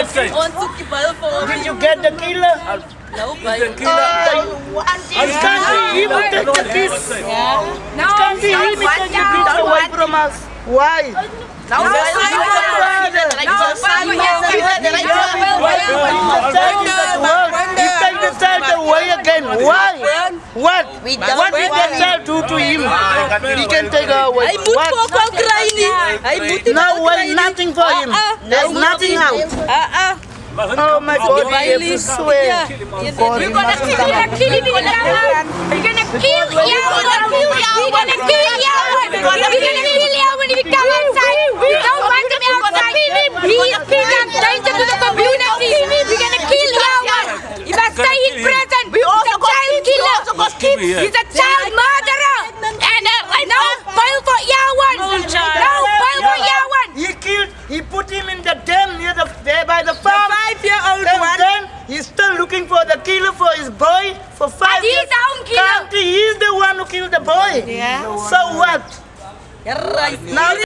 Did you get the killer? No, It can't be him who take the kids. It can't be him who take the kids away from us. Why? He take the child away again. Why? What? What did the child do to him? He can take her away. What? No way, nothing for him. There's nothing out. Oh my God, we have to swear. We're gonna kill him. We're gonna kill Yawan when he come outside. We don't want him outside. He is a danger to the community. We're gonna kill Yawan. He must stay in prison. He's a child killer. He's a child murderer. And no bail for Yawan. No bail for Yawan. He put him in the dam there by the farm. The 5-year-old And one. then he's still looking for the killer for his boy for 5 years. He's the own killer. He's the one who killed the boy. Yeah. So what? Right. Now